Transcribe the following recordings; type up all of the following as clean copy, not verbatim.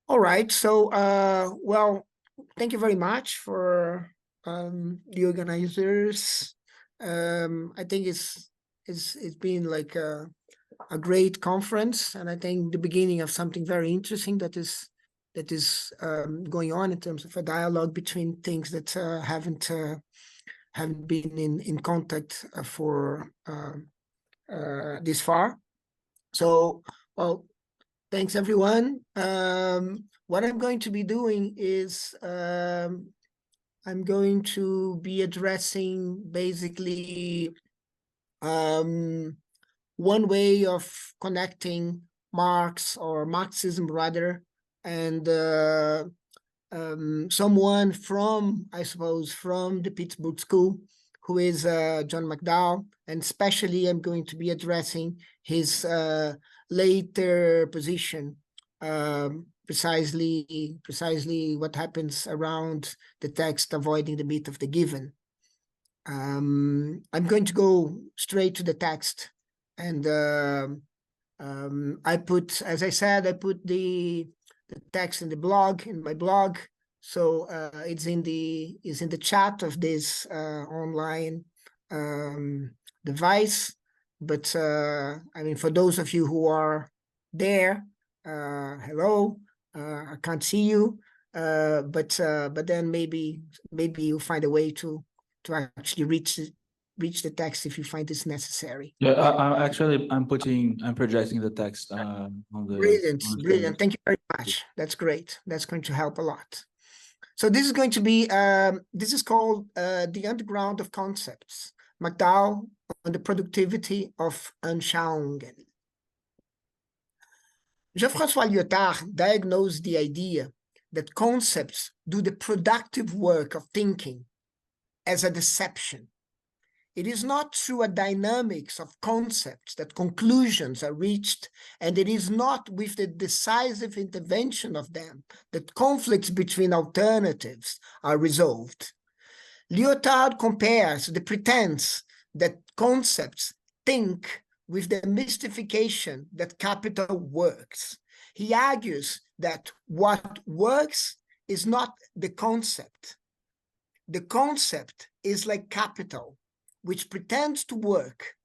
All right. So, well, thank you very much for the organizers. I think it's been like a great conference, and I think the beginning of something very interesting that is going on in terms of a dialogue between things that haven't been in contact for this far. So, well, thanks everyone. What I'm going to be doing is I'm going to be addressing basically one way of connecting Marx, or Marxism rather, and someone from, I suppose, from the Pittsburgh school, who is John McDowell, and especially I'm going to be addressing his later position, precisely what happens around the text avoiding the myth of the given. I'm going to go straight to the text, and I put, as I said, I put the text in the blog, in my blog, so it's in the chat of this online device. But I mean, for those of you who are there, hello, I can't see you, but then maybe you'll find a way to actually reach the text if you find this necessary. Yeah, I'm projecting the text on the brilliant. Thank you very much. That's great. That's going to help a lot. So this is going to be this is called The Underground of Concepts, McDowell on the Productivity of Anschauungen. Jean-François Lyotard diagnosed the idea that concepts do the productive work of thinking as a deception. It is not through a dynamics of concepts that conclusions are reached, and it is not with the decisive intervention of them that conflicts between alternatives are resolved. Lyotard compares the pretense that concepts think with the mystification that capital works. He argues that what works is not the concept. The concept is like capital, which pretends to work,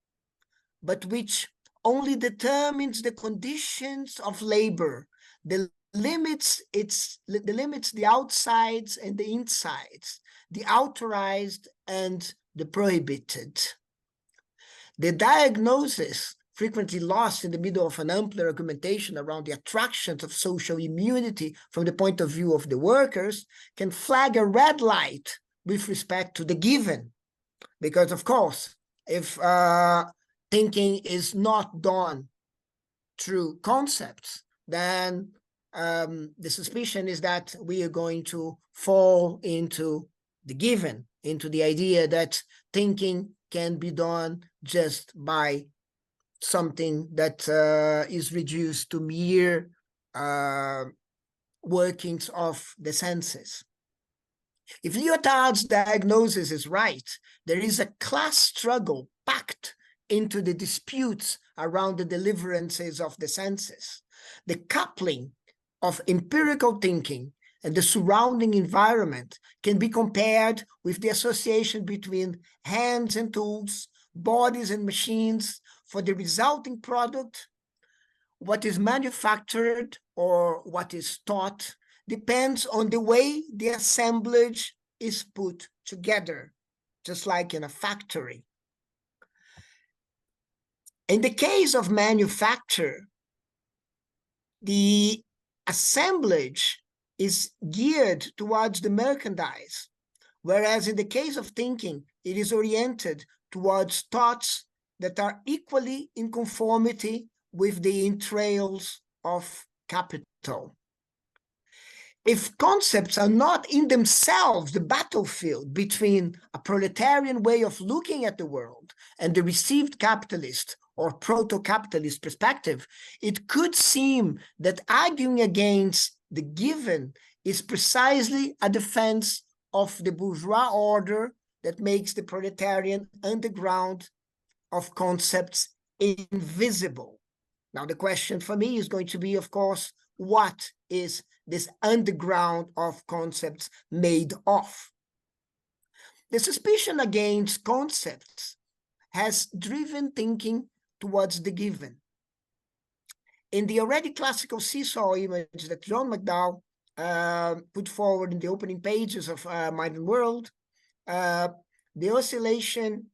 but which only determines the conditions of labor, the limits the outsides and the insides, the authorized and the prohibited. The diagnosis, frequently lost in the middle of an ampler argumentation around the attractions of social immunity from the point of view of the workers, can flag a red light with respect to the given. Because, of course, if thinking is not done through concepts, then the suspicion is that we are going to fall into the given, into the idea that thinking can be done just by something that is reduced to mere workings of the senses. If Lyotard's diagnosis is right, there is a class struggle packed into the disputes around the deliverances of the senses. The coupling of empirical thinking and the surrounding environment can be compared with the association between hands and tools, bodies and machines for the resulting product. What is manufactured or what is taught depends on the way the assemblage is put together, just like in a factory. In the case of manufacture, the assemblage is geared towards the merchandise, whereas in the case of thinking, it is oriented towards thoughts that are equally in conformity with the entrails of capital. If concepts are not in themselves the battlefield between a proletarian way of looking at the world and the received capitalist or proto-capitalist perspective, it could seem that arguing against the given is precisely a defense of the bourgeois order that makes the proletarian underground of concepts invisible. Now, the question for me is going to be, of course, what is this underground of concepts made of? The suspicion against concepts has driven thinking towards the given. In the already classical seesaw image that John McDowell put forward in the opening pages of Mind and World, the oscillation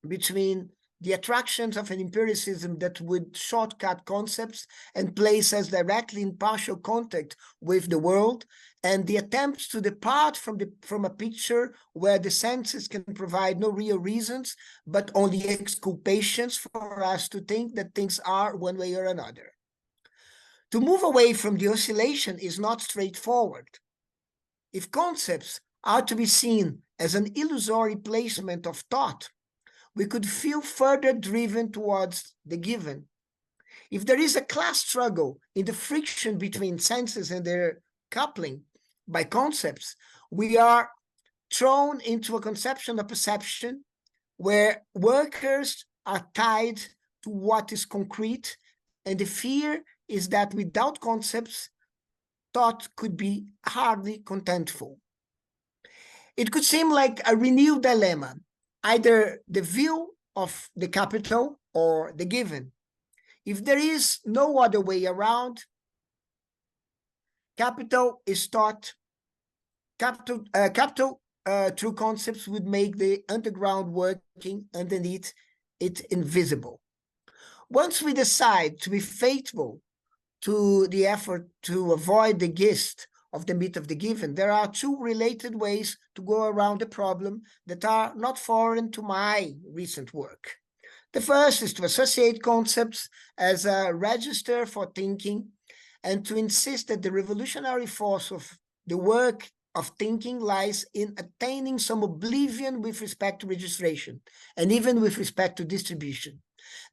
between the attractions of an empiricism that would shortcut concepts and place us directly in partial contact with the world, and the attempts to depart from a picture where the senses can provide no real reasons, but only exculpations for us to think that things are one way or another. To move away from the oscillation is not straightforward. If concepts are to be seen as an illusory placement of thought, we could feel further driven towards the given. If there is a class struggle in the friction between senses and their coupling by concepts, we are thrown into a conception of perception where workers are tied to what is concrete, and the fear is that without concepts, thought could be hardly contentful. It could seem like a renewed dilemma, either the view of the capital or the given. If there is no other way around, capital is taught, capital through concepts would make the underground working underneath it invisible. Once we decide to be faithful to the effort to avoid the gist of the myth of the given, there are two related ways to go around the problem that are not foreign to my recent work. The first is to associate concepts as a register for thinking and to insist that the revolutionary force of the work of thinking lies in attaining some oblivion with respect to registration and even with respect to distribution.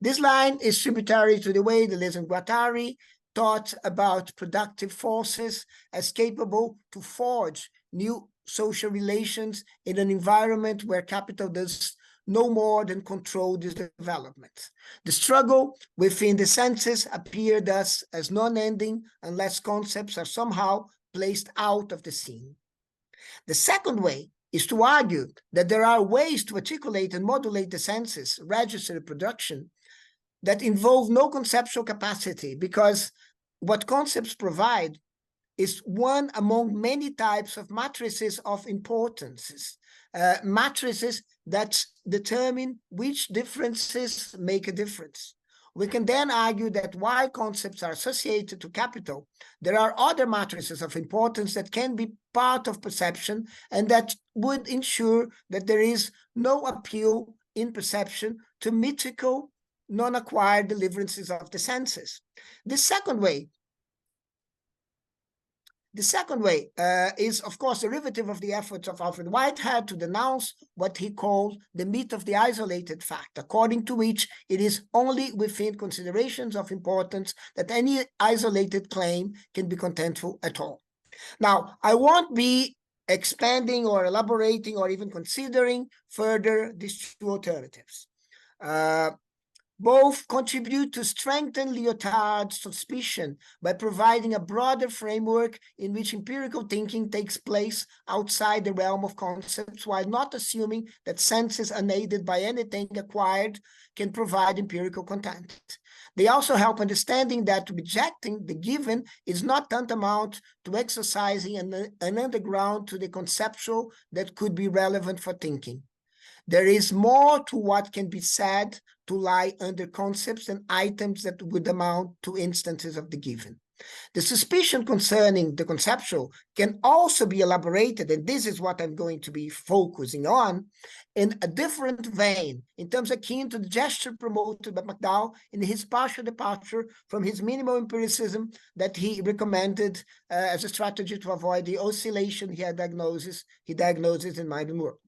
This line is tributary to the way Deleuze and Guattari thought about productive forces as capable to forge new social relations in an environment where capital does no more than control this development. The struggle within the senses appear thus as non-ending unless concepts are somehow placed out of the scene. The second way is to argue that there are ways to articulate and modulate the senses, register production, that involve no conceptual capacity, because what concepts provide is one among many types of matrices of importances, matrices that determine which differences make a difference. We can then argue that while concepts are associated to capital, there are other matrices of importance that can be part of perception and that would ensure that there is no appeal in perception to mythical, non-acquired deliverances of the senses. The second way is, of course, derivative of the efforts of Alfred Whitehead to denounce what he called the myth of the isolated fact, according to which it is only within considerations of importance that any isolated claim can be contentful at all. Now, I won't be expanding or elaborating or even considering further these two alternatives. Both contribute to strengthen Lyotard's suspicion by providing a broader framework in which empirical thinking takes place outside the realm of concepts, while not assuming that senses unaided by anything acquired can provide empirical content. They also help understanding that rejecting the given is not tantamount to exercising an underground to the conceptual that could be relevant for thinking. There is more to what can be said to lie under concepts and items that would amount to instances of the given. The suspicion concerning the conceptual can also be elaborated, and this is what I'm going to be focusing on, in a different vein, in terms akin to the gesture promoted by McDowell in his partial departure from his minimal empiricism that he recommended as a strategy to avoid the oscillation he diagnoses in Mind and World.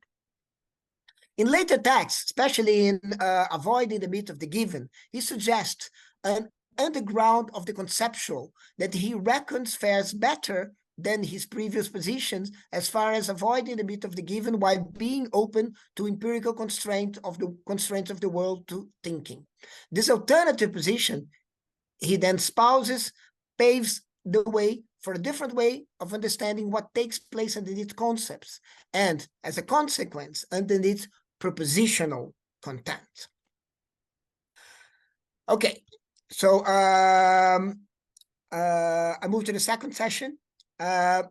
In later texts, especially in Avoiding the Myth of the Given, he suggests an underground of the conceptual that he reckons fares better than his previous positions as far as avoiding the myth of the given while being open to empirical constraints of the world to thinking. This alternative position he then spouses, paves the way for a different way of understanding what takes place underneath concepts, and as a consequence, underneath propositional content. Okay, so I move to the second session. There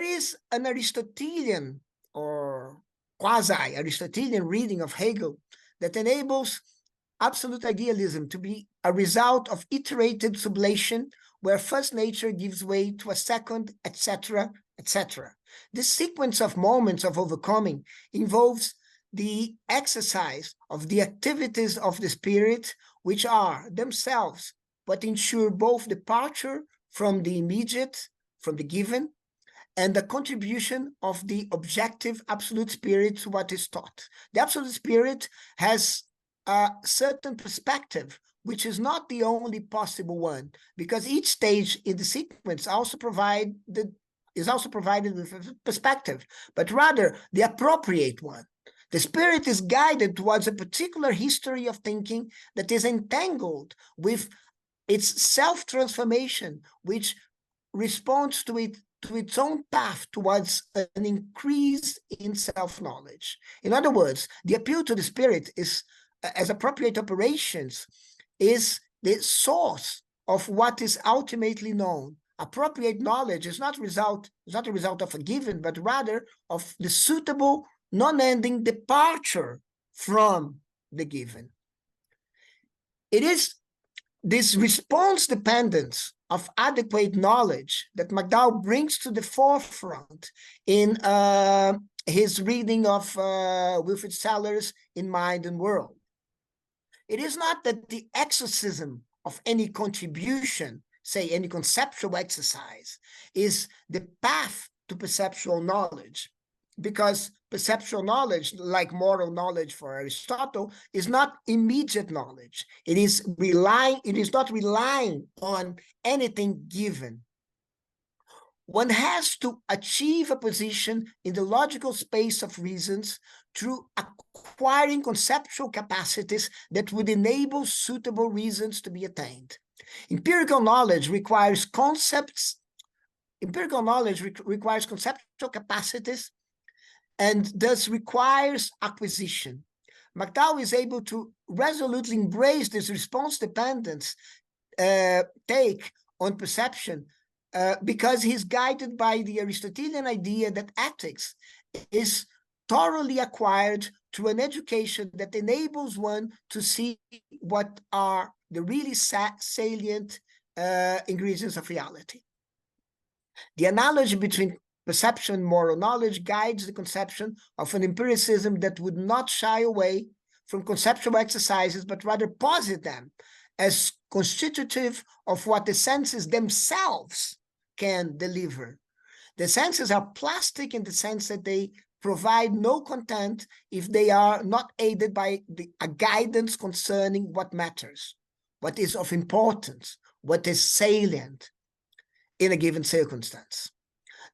is an Aristotelian or quasi-Aristotelian reading of Hegel that enables absolute idealism to be a result of iterated sublation, where first nature gives way to a second, etc., etc. This sequence of moments of overcoming involves the exercise of the activities of the spirit, which are themselves what ensure both departure from the immediate, from the given, and the contribution of the objective absolute spirit to what is taught. The absolute spirit has a certain perspective, which is not the only possible one, because each stage in the sequence is also provided with a perspective, but rather the appropriate one. The spirit is guided towards a particular history of thinking that is entangled with its self-transformation, which responds to its own path towards an increase in self-knowledge. In other words, the appeal to the spirit is, as appropriate operations, is the source of what is ultimately known. Appropriate knowledge is not a result of a given, but rather of the suitable, non-ending departure from the given. It is this response dependence of adequate knowledge that McDowell brings to the forefront in his reading of Wilfrid Sellars in Mind and World. It is not that the exorcism of any contribution, say any conceptual exercise, is the path to perceptual knowledge, because perceptual knowledge, like moral knowledge for Aristotle, is not immediate knowledge. It is not relying on anything given. One has to achieve a position in the logical space of reasons through acquiring conceptual capacities that would enable suitable reasons to be attained. Empirical knowledge requires concepts. Empirical knowledge requires conceptual capacities and thus requires acquisition. McDowell is able to resolutely embrace this response dependence take on perception because he's guided by the Aristotelian idea that ethics is thoroughly acquired through an education that enables one to see what are the really salient ingredients of reality. The analogy between perception and moral knowledge guides the conception of an empiricism that would not shy away from conceptual exercises, but rather posit them as constitutive of what the senses themselves can deliver. The senses are plastic in the sense that they provide no content if they are not aided by a guidance concerning what matters, what is of importance, what is salient in a given circumstance.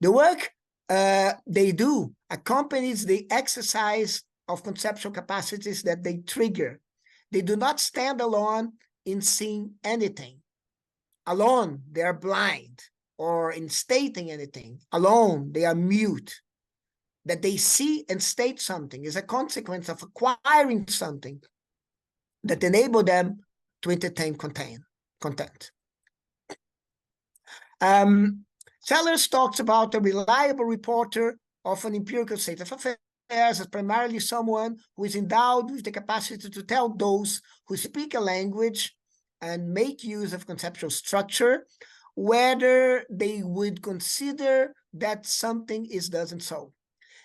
The work they do accompanies the exercise of conceptual capacities that they trigger. They do not stand alone in seeing anything. Alone, they are blind, or in stating anything. Alone, they are mute. That they see and state something is a consequence of acquiring something that enable them to entertain content. Sellars talks about a reliable reporter of an empirical state of affairs as primarily someone who is endowed with the capacity to tell those who speak a language and make use of conceptual structure whether they would consider that something is thus and so.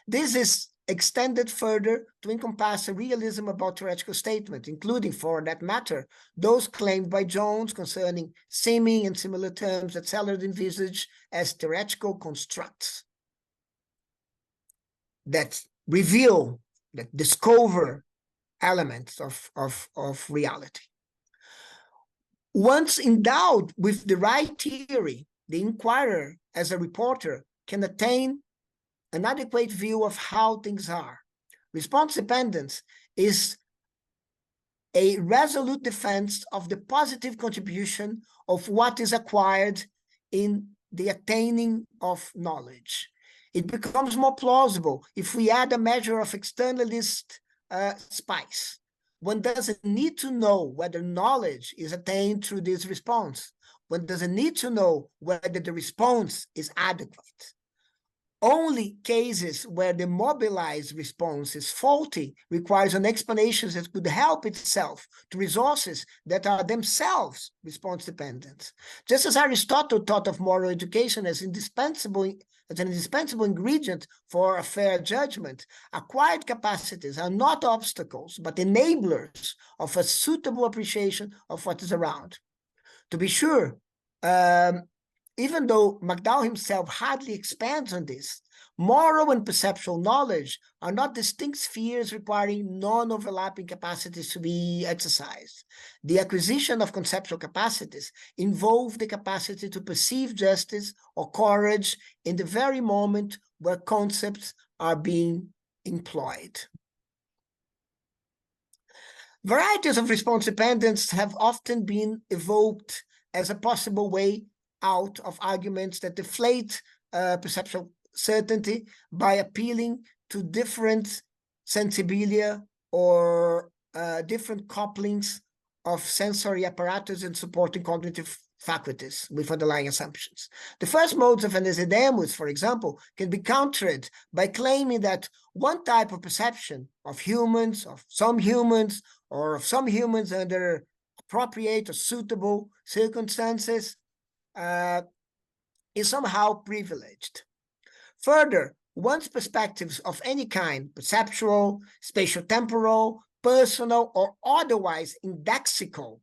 This is extended further to encompass a realism about theoretical statement, including, for that matter, those claimed by Jones concerning seeming and similar terms that Sellars envisaged as theoretical constructs that reveal, that discover elements of reality. Once endowed with the right theory, the inquirer, as a reporter, can attain an adequate view of how things are. Response dependence is a resolute defense of the positive contribution of what is acquired in the attaining of knowledge. It becomes more plausible if we add a measure of externalist spice. One doesn't need to know whether knowledge is attained through this response. One doesn't need to know whether the response is adequate. Only cases where the mobilized response is faulty requires an explanation that could help itself to resources that are themselves response-dependent. Just as Aristotle thought of moral education as an indispensable ingredient for a fair judgment, acquired capacities are not obstacles, but enablers of a suitable appreciation of what is around. To be sure, even though McDowell himself hardly expands on this, moral and perceptual knowledge are not distinct spheres requiring non-overlapping capacities to be exercised. The acquisition of conceptual capacities involves the capacity to perceive justice or courage in the very moment where concepts are being employed. Varieties of response dependence have often been evoked as a possible way out of arguments that deflate perceptual certainty by appealing to different sensibilia or different couplings of sensory apparatus and supporting cognitive faculties with underlying assumptions. The first modes of Anisedemus, for example, can be countered by claiming that one type of perception of humans, of some humans, or of some humans under appropriate or suitable circumstances is somehow privileged. Further, one's perspectives of any kind, perceptual, spatio-temporal, personal, or otherwise indexical,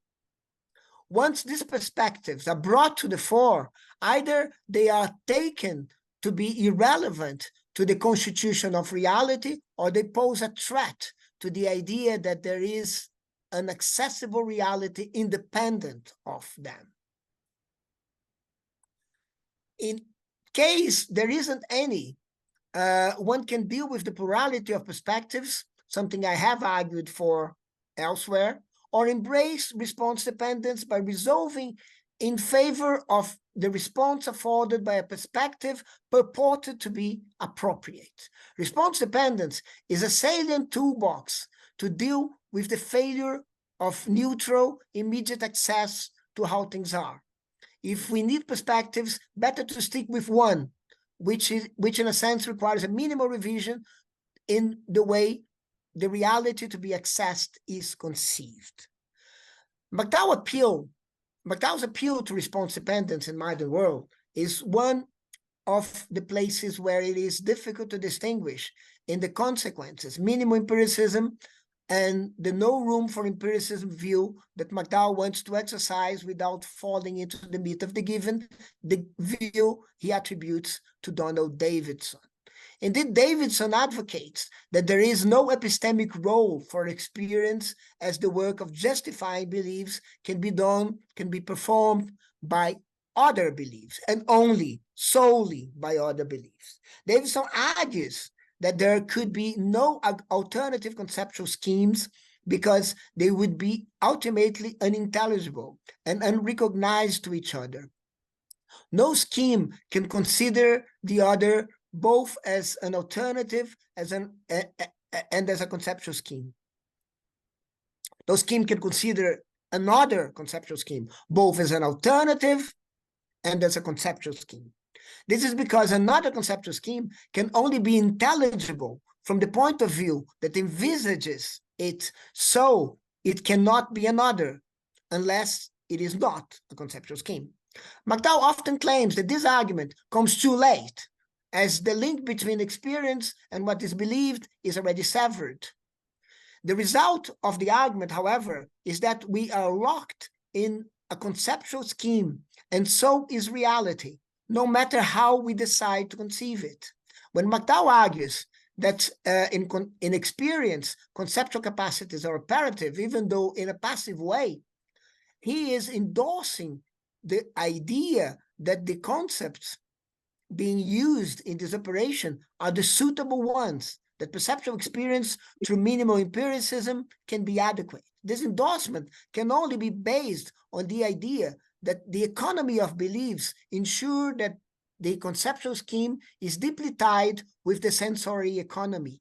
once these perspectives are brought to the fore, either they are taken to be irrelevant to the constitution of reality, or they pose a threat to the idea that there is an accessible reality independent of them. In case there isn't any, one can deal with the plurality of perspectives, something I have argued for elsewhere, or embrace response dependence by resolving in favor of the response afforded by a perspective purported to be appropriate. Response dependence is a salient toolbox to deal with the failure of neutral, immediate access to how things are. If we need perspectives, better to stick with one, which in a sense requires a minimal revision in the way the reality to be accessed is conceived. McDowell's appeal to response dependence in modern world is one of the places where it is difficult to distinguish in the consequences, minimal empiricism, and the no room for empiricism view that McDowell wants to exercise without falling into the myth of the given, the view he attributes to Donald Davidson. Indeed, Davidson advocates that there is no epistemic role for experience, as the work of justifying beliefs can be performed by other beliefs, and solely by other beliefs. Davidson argues that there could be no alternative conceptual schemes because they would be ultimately unintelligible and unrecognized to each other. No scheme can consider the other both as an alternative and as a conceptual scheme. No scheme can consider another conceptual scheme both as an alternative and as a conceptual scheme. This is because another conceptual scheme can only be intelligible from the point of view that envisages it, so it cannot be another unless it is not a conceptual scheme. McDowell often claims that this argument comes too late, as the link between experience and what is believed is already severed. The result of the argument, however, is that we are locked in a conceptual scheme, and so is reality, no matter how we decide to conceive it. When McDowell argues that in experience, conceptual capacities are operative, even though in a passive way, he is endorsing the idea that the concepts being used in this operation are the suitable ones, that perceptual experience through minimal empiricism can be adequate. This endorsement can only be based on the idea that the economy of beliefs ensure that the conceptual scheme is deeply tied with the sensory economy.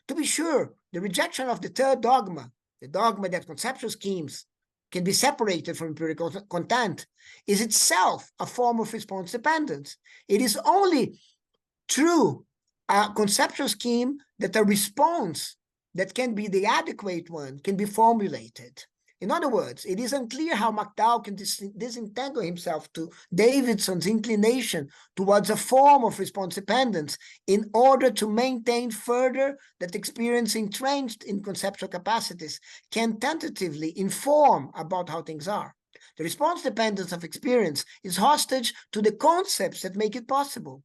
To be sure, the rejection of the third dogma, the dogma that conceptual schemes can be separated from empirical content, is itself a form of response dependence. It is only through a conceptual scheme that a response that can be the adequate one can be formulated. In other words, it is unclear how McDowell can disentangle himself to Davidson's inclination towards a form of response dependence in order to maintain further that experience entrenched in conceptual capacities can tentatively inform about how things are. The response dependence of experience is hostage to the concepts that make it possible.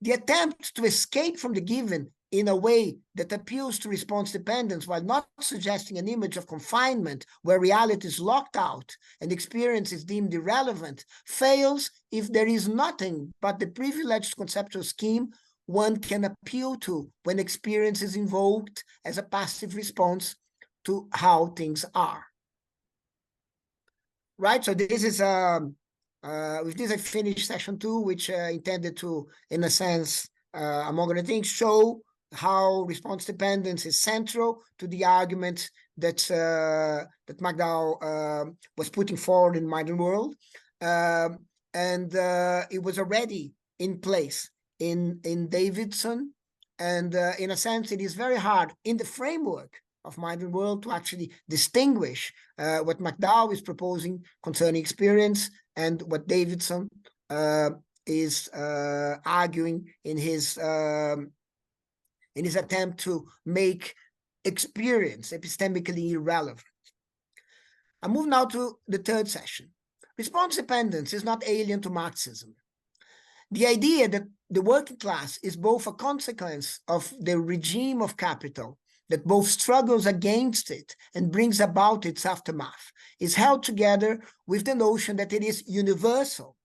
The attempt to escape from the given in a way that appeals to response dependence while not suggesting an image of confinement where reality is locked out and experience is deemed irrelevant fails if there is nothing but the privileged conceptual scheme one can appeal to when experience is invoked as a passive response to how things are. Right, so this is with this I finished session 2, which intended to, in a sense, among other things, show how response dependence is central to the argument that that McDowell was putting forward in Modern World, and it was already in place in Davidson, and in a sense, it is very hard in the framework of Modern World to actually distinguish what McDowell is proposing concerning experience and what Davidson is arguing in his attempt to make experience epistemically irrelevant. I move now to the third session. Response dependence is not alien to Marxism. The idea that the working class is both a consequence of the regime of capital that both struggles against it and brings about its aftermath is held together with the notion that it is universal.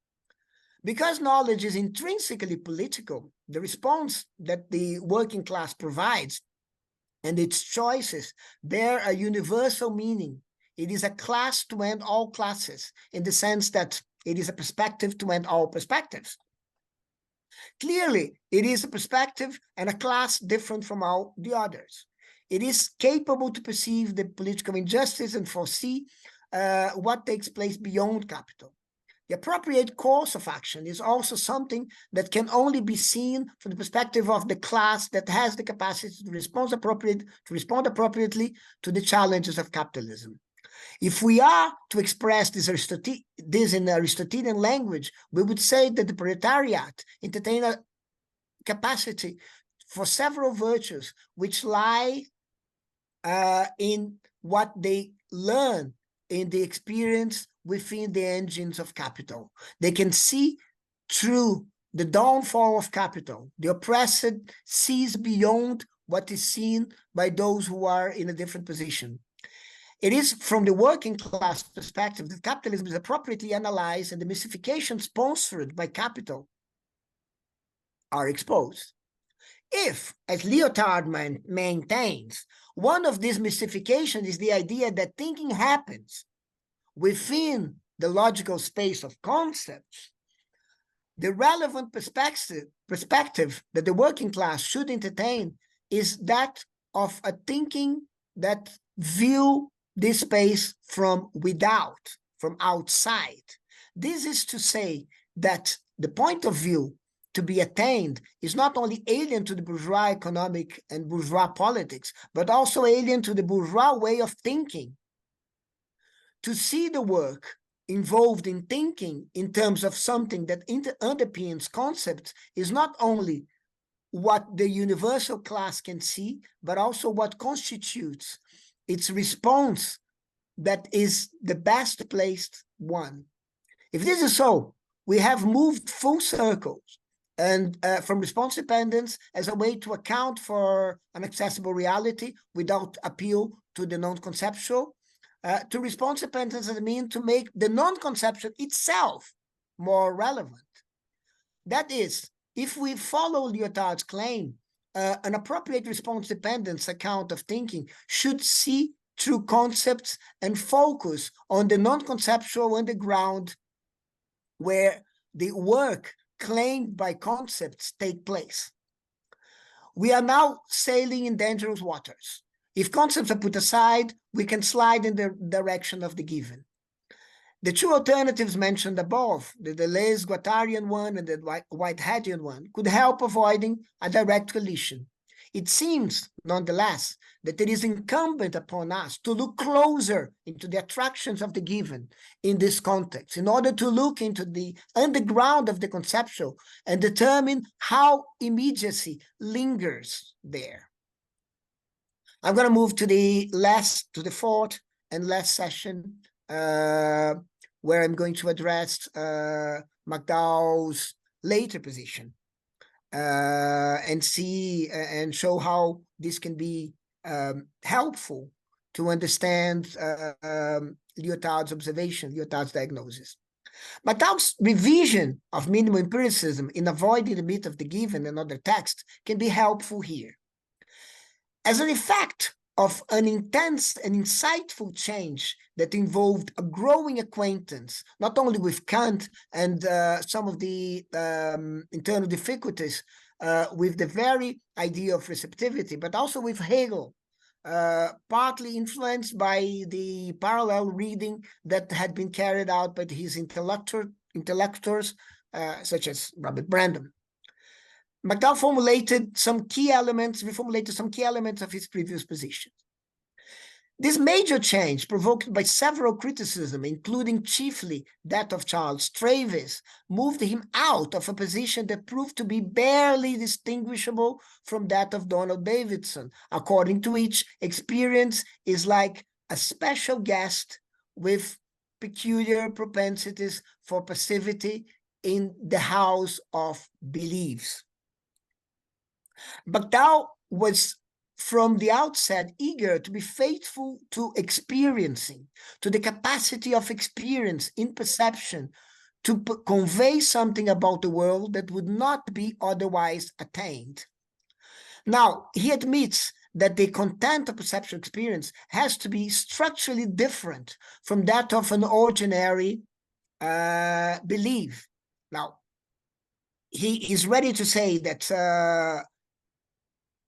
Because knowledge is intrinsically political, the response that the working class provides and its choices bear a universal meaning. It is a class to end all classes, in the sense that it is a perspective to end all perspectives. Clearly, it is a perspective and a class different from all the others. It is capable to perceive the political injustice and foresee what takes place beyond capital. The appropriate course of action is also something that can only be seen from the perspective of the class that has the capacity to respond appropriately to the challenges of capitalism. If we are to express this in Aristotelian language, we would say that the proletariat entertain a capacity for several virtues which lie in what they learn in the experience within the engines of capital. They can see through the downfall of capital. The oppressed sees beyond what is seen by those who are in a different position. It is from the working class perspective that capitalism is appropriately analyzed and the mystifications sponsored by capital are exposed. If, as Lyotard maintains, one of these mystifications is the idea that thinking happens within the logical space of concepts, the relevant perspective that the working class should entertain is that of a thinking that view this space from without, from outside. This is to say that the point of view to be attained is not only alien to the bourgeois economic and bourgeois politics, but also alien to the bourgeois way of thinking. To see the work involved in thinking in terms of something that underpins concepts is not only what the universal class can see, but also what constitutes its response that is the best placed one. If this is so, we have moved full circles and from response dependence as a way to account for an accessible reality without appeal to the non-conceptual, to response dependence as a mean to make the non-conceptual itself more relevant. That is, if we follow Lyotard's claim, an appropriate response dependence account of thinking should see through concepts and focus on the non-conceptual underground where the work claimed by concepts take place. We are now sailing in dangerous waters. If concepts are put aside, we can slide in the direction of the given. The two alternatives mentioned above, the Deleuze-Guattarian one and the Whiteheadian one, could help avoiding a direct collision. It seems, nonetheless, that it is incumbent upon us to look closer into the attractions of the given in this context, in order to look into the underground of the conceptual and determine how immediacy lingers there. I'm going to move to the fourth and last session, where I'm going to address McDowell's later position and see and show how this can be helpful to understand Lyotard's observation, Lyotard's diagnosis. McDowell's revision of minimal empiricism in avoiding the myth of the given and other texts can be helpful here. As an effect of an intense and insightful change that involved a growing acquaintance, not only with Kant and some of the internal difficulties with the very idea of receptivity, but also with Hegel, partly influenced by the parallel reading that had been carried out by his interlocutors, such as Robert Brandom. McDowell reformulated some key elements of his previous positions. This major change, provoked by several criticisms, including chiefly that of Charles Travis, moved him out of a position that proved to be barely distinguishable from that of Donald Davidson, according to which experience is like a special guest with peculiar propensities for passivity in the house of beliefs. McDowell was from the outset eager to be faithful to experiencing, to the capacity of experience in perception to convey something about the world that would not be otherwise attained. Now, he admits that the content of perceptual experience has to be structurally different from that of an ordinary belief. Now, he is ready to say that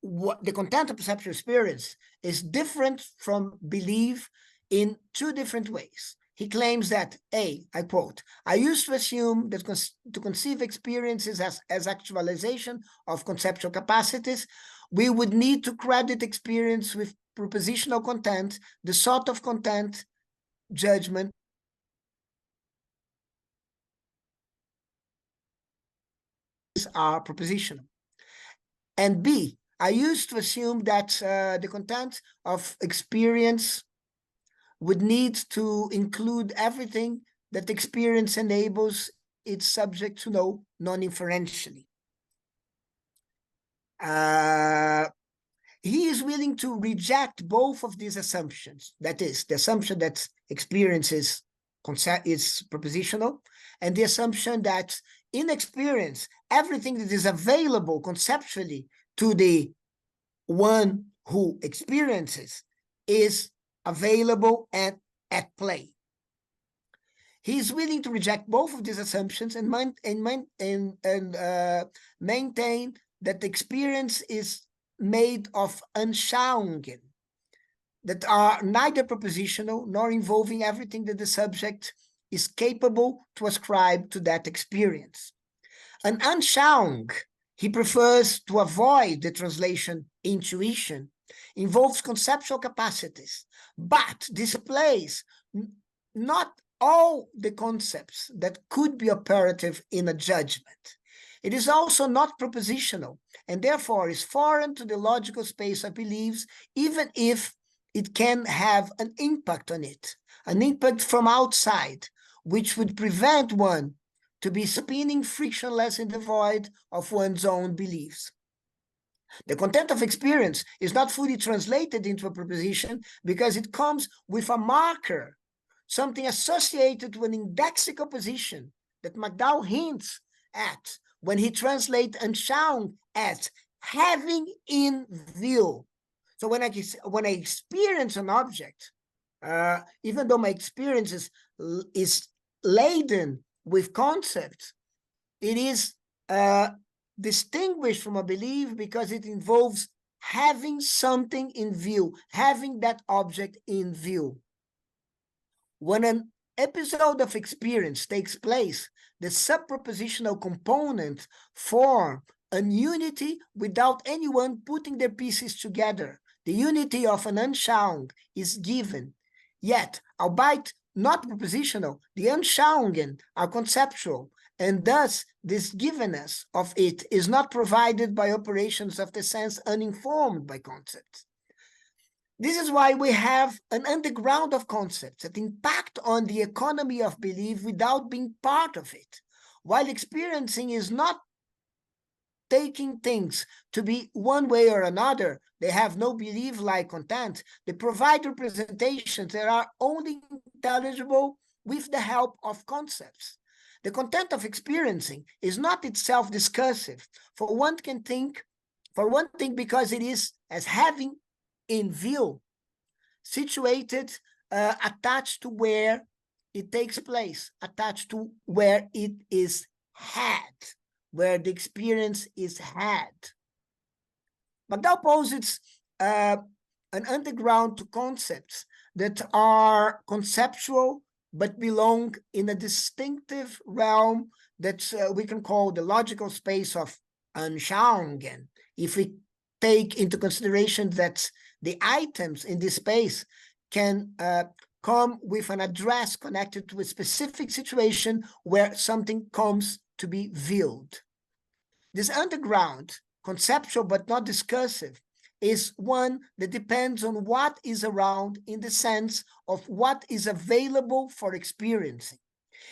what the content of perceptual experience is different from belief in two different ways. He claims that, I quote, I used to assume that to conceive experiences as actualization of conceptual capacities, we would need to credit experience with propositional content, the sort of content judgment are propositional. And B, I used to assume that the content of experience would need to include everything that experience enables its subject to know non-inferentially. He is willing to reject both of these assumptions. That is, the assumption that experience is propositional, and the assumption that in experience, everything that is available conceptually to the one who experiences is available and at play. He is willing to reject both of these assumptions and maintain that the experience is made of Anschauungen that are neither propositional nor involving everything that the subject is capable to ascribe to that experience. An Anschauung, he prefers to avoid the translation intuition, involves conceptual capacities, but displays not all the concepts that could be operative in a judgment. It is also not propositional, and therefore is foreign to the logical space of beliefs, even if it can have an impact on it, an impact from outside, which would prevent one to be spinning frictionless in the void of one's own beliefs. The content of experience is not fully translated into a proposition because it comes with a marker, something associated to an indexical position that McDowell hints at when he translates Anschauung as having in view. So when I experience an object, even though my experience is laden with concepts, it is distinguished from a belief because it involves having something in view, having that object in view. When an episode of experience takes place, the subpropositional components form a unity without anyone putting their pieces together. The unity of an Anschauung is given. Yet, albeit not propositional, the Anschauungen are conceptual, and thus this givenness of it is not provided by operations of the sense uninformed by concepts. This is why we have an underground of concepts that impact on the economy of belief without being part of it, while experiencing is not taking things to be one way or another. They have no belief-like content. They provide representations that are only intelligible with the help of concepts. The content of experiencing is not itself discursive. For one thing, because it is as having in view, situated, attached to where it takes place, attached to where it is had, where the experience is had. McDowell posits an underground to concepts that are conceptual but belong in a distinctive realm that we can call the logical space of Anschauungen. If we take into consideration that the items in this space can come with an address connected to a specific situation where something comes to be viewed. This underground, conceptual but not discursive, is one that depends on what is around in the sense of what is available for experiencing.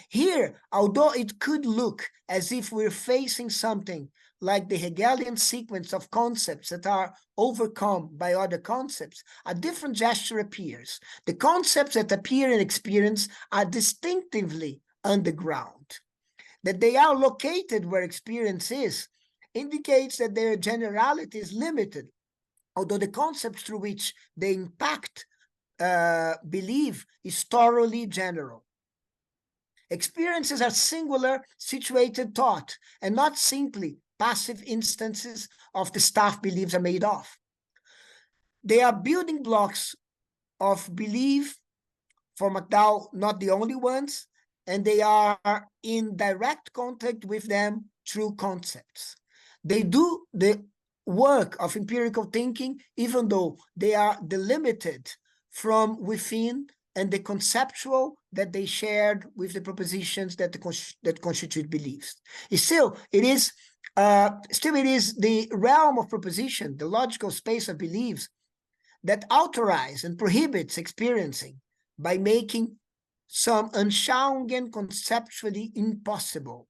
Here, although it could look as if we're facing something like the Hegelian sequence of concepts that are overcome by other concepts, a different gesture appears. The concepts that appear in experience are distinctively underground. That they are located where experience is indicates that their generality is limited, although the concepts through which they impact belief is thoroughly general. Experiences are singular, situated thought, and not simply passive instances of the stuff beliefs are made of. They are building blocks of belief, for McDowell, not the only ones, and they are in direct contact with them through concepts. They do the work of empirical thinking, even though they are delimited from within and the conceptual that they shared with the propositions that constitute beliefs. Still, it is the realm of proposition, the logical space of beliefs, that authorize and prohibits experiencing by making some Anschauungen conceptually impossible.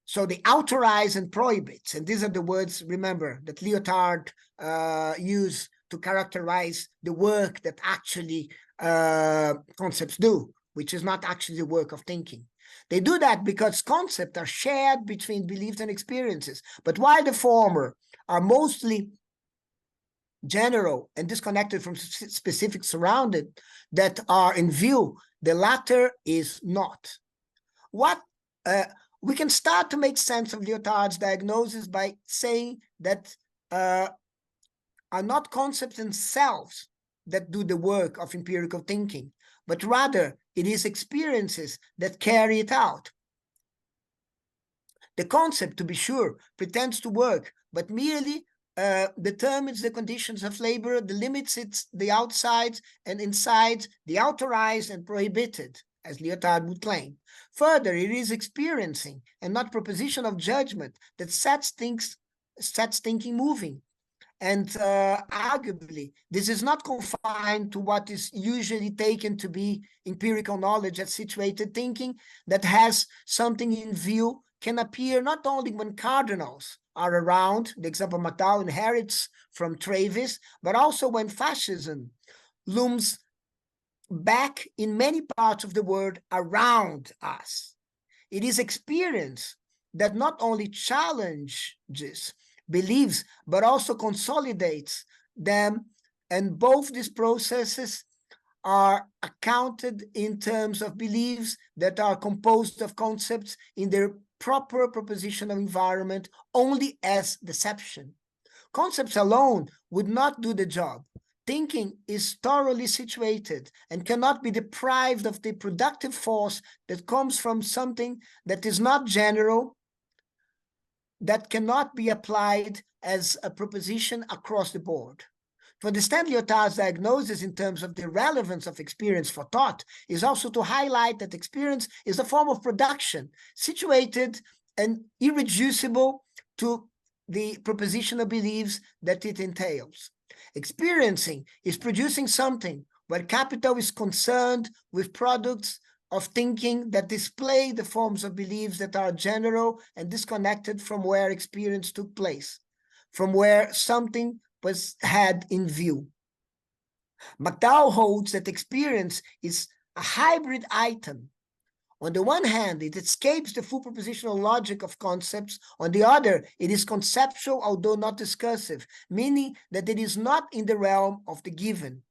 So they authorize and prohibits, and these are the words, remember, that Lyotard used to characterize the work that actually concepts do, which is not actually the work of thinking. They do that because concepts are shared between beliefs and experiences. But while the former are mostly general and disconnected from specific surroundings that are in view, the latter is not. We can start to make sense of Lyotard's diagnosis by saying that are not concepts themselves that do the work of empirical thinking, but rather it is experiences that carry it out. The concept, to be sure, pretends to work, but merely determines the conditions of labor, delimits the outsides and insides, the authorized and prohibited, as Lyotard would claim. Further, it is experiencing and not proposition of judgment that sets thinking moving. And arguably, this is not confined to what is usually taken to be empirical knowledge as situated thinking that has something in view, can appear not only when cardinals are around, the example McDowell inherits from Travis, but also when fascism looms back in many parts of the world around us. It is experience that not only challenges beliefs, but also consolidates them. And both these processes are accounted in terms of beliefs that are composed of concepts in their proper propositional environment only as deception. Concepts alone would not do the job. Thinking is thoroughly situated and cannot be deprived of the productive force that comes from something that is not general, that cannot be applied as a proposition across the board. To understand Lyotard's diagnosis in terms of the relevance of experience for thought is also to highlight that experience is a form of production, situated and irreducible to the propositional beliefs that it entails. Experiencing is producing something where capital is concerned with products of thinking that display the forms of beliefs that are general and disconnected from where experience took place, from where something was had in view. McDowell holds that experience is a hybrid item. On the one hand, it escapes the full propositional logic of concepts. On the other, it is conceptual, although not discursive, meaning that it is not in the realm of the given.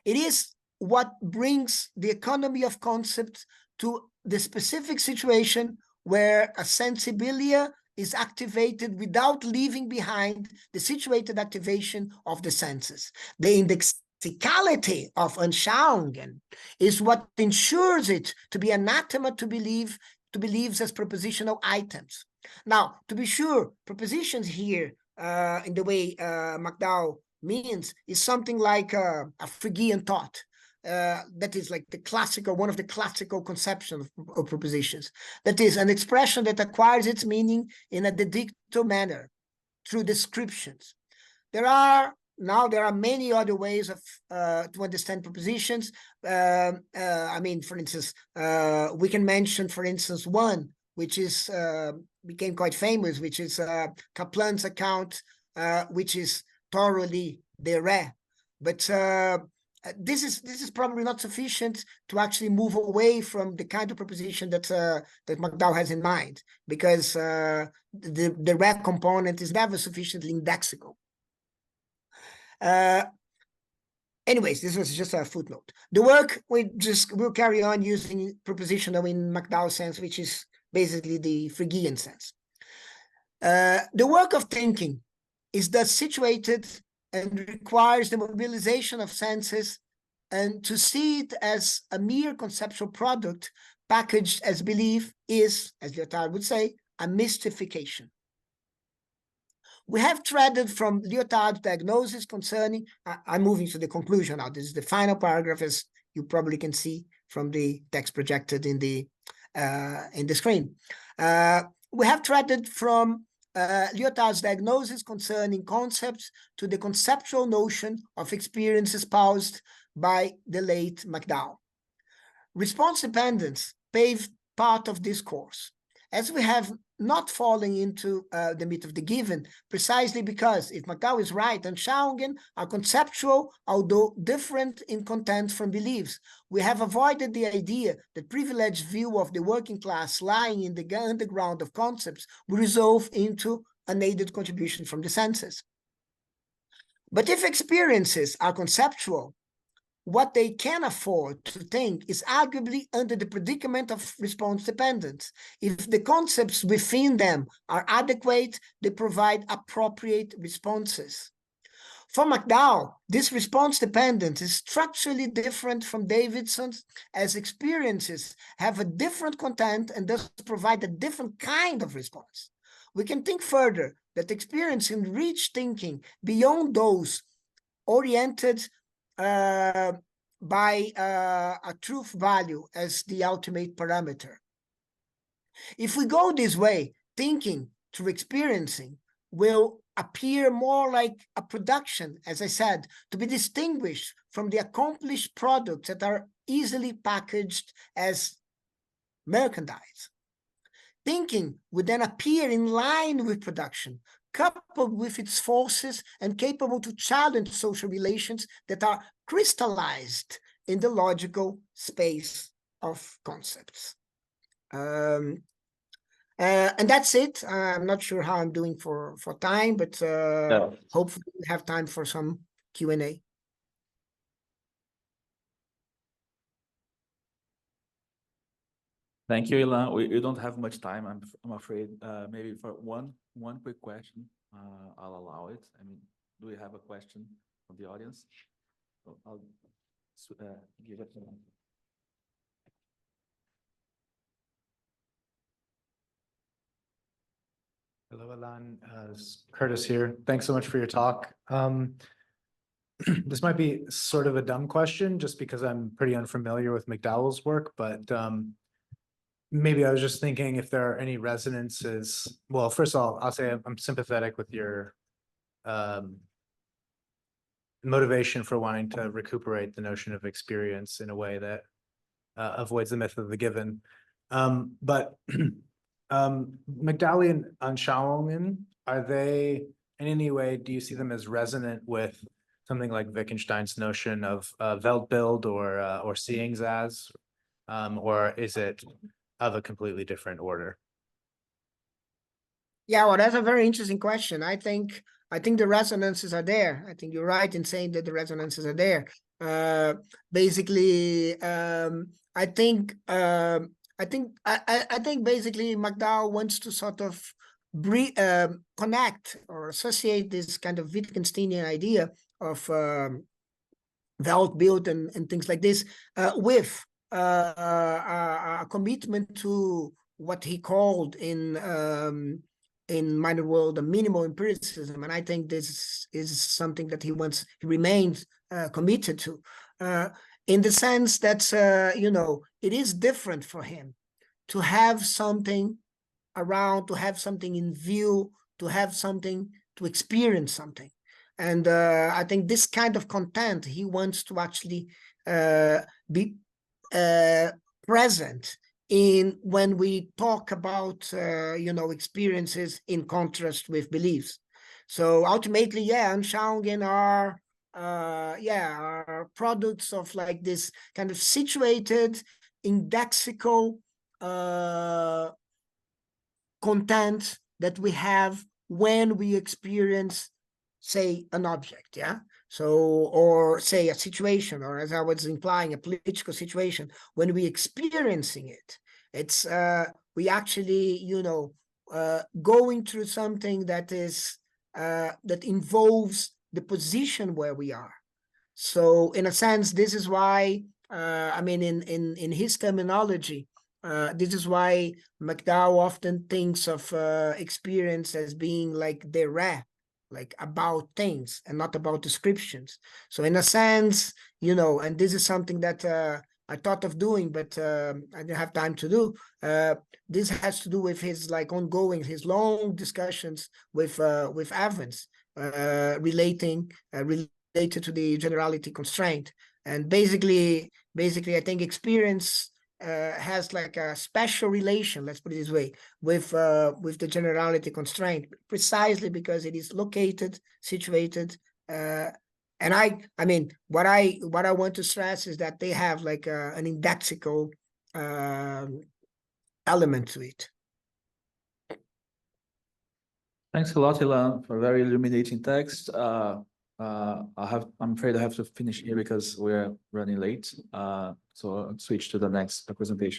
It is what brings the economy of concepts to the specific situation where a sensibilia is activated without leaving behind the situated activation of the senses. The indexicality of Anschauungen is what ensures it to be anathema to beliefs as propositional items. Now, to be sure, propositions here, in the way McDowell means, is something like a Phrygian thought. That is like the classical, one of the classical conceptions of propositions. That is an expression that acquires its meaning in a dedicto manner through descriptions. There are many other ways of to understand propositions. I mean, for instance, we can mention, for instance, one which is became quite famous, which is Kaplan's account, which is thoroughly rare, but this is probably not sufficient to actually move away from the kind of proposition that that McDowell has in mind, because the rare component is never sufficiently indexical. Anyways, this was just a footnote. The work we'll carry on using propositional in McDowell's sense, which is basically the Phrygian sense. The work of thinking is thus situated and requires the mobilization of senses, and to see it as a mere conceptual product packaged as belief is, as Lyotard would say, a mystification. We have threaded from Lyotard's diagnosis concerning, I'm moving to the conclusion now, this is the final paragraph, as you probably can see from the text projected in the screen. We have threaded from Lyotard's diagnosis concerning concepts to the conceptual notion of experience espoused by the late McDowell. Response dependence paved part of this course, as we have not fallen into the myth of the given, precisely because, if McDowell is right, Anschauungen are conceptual, although different in content from beliefs. We have avoided the idea that privileged view of the working class lying in the underground of concepts will resolve into unaided contribution from the senses. But if experiences are conceptual, what they can afford to think is arguably under the predicament of response dependence. If the concepts within them are adequate, they provide appropriate responses. For McDowell, this response dependence is structurally different from Davidson's, as experiences have a different content and thus provide a different kind of response. We can think further that experience can reach thinking beyond those oriented by a truth value as the ultimate parameter. If we go this way, thinking through experiencing will appear more like a production, as I said, to be distinguished from the accomplished products that are easily packaged as merchandise. Thinking would then appear in line with production, coupled with its forces and capable to challenge social relations that are crystallized in the logical space of concepts. And that's it. I'm not sure how I'm doing for time, but hopefully we have time for some Q&A. Thank you, Hilan. We don't have much time, I'm afraid. Maybe for one quick question, I'll allow it. I mean, do we have a question from the audience? So I'll give it to them. Hello, Hilan. Curtis here. Thanks so much for your talk. This might be sort of a dumb question just because I'm pretty unfamiliar with McDowell's work, but maybe I was just thinking if there are any resonances. Well, first of all, I'll say I'm sympathetic with your motivation for wanting to recuperate the notion of experience in a way that avoids the myth of the given. But McDowell and Anschauungen, are they in any way, do you see them as resonant with something like Wittgenstein's notion of Weltbild or seeings as, or is it of a completely different order? Yeah, well, that's a very interesting question. I think the resonances are there. I think you're right in saying that the resonances are there. Basically, I think basically McDowell wants to sort of connect or associate this kind of Wittgensteinian idea of Weltbild and things like this with a commitment to what he called in Minor World a minimal empiricism, and I think this is something that he remains committed to, in the sense that it is different for him to have something around, to have something in view, to have something, to experience something. And I think this kind of content he wants to actually be present in when we talk about experiences in contrast with beliefs. So ultimately, yeah, Anschauungen are products of like this kind of situated indexical content that we have when we experience, say, an object, yeah? So, or say a situation, or as I was implying, a political situation, when we experiencing it, it's, we actually, going through something that is, that involves the position where we are. So in a sense, this is why, I mean, in his terminology, this is why McDowell often thinks of experience as being like the rap, like about things and not about descriptions. So in a sense, and this is something that I thought of doing, but I didn't have time to do. This has to do with his his long discussions with Evans, related to the generality constraint. And basically, I think experience has like a special relation, let's put it this way, with the generality constraint, precisely because it is located, situated, and I mean, what I want to stress is that they have like an indexical element to it. Thanks a lot, Hilan, for very illuminating text. I'm afraid I have to finish here because we're running late. So I'll switch to the next presentation.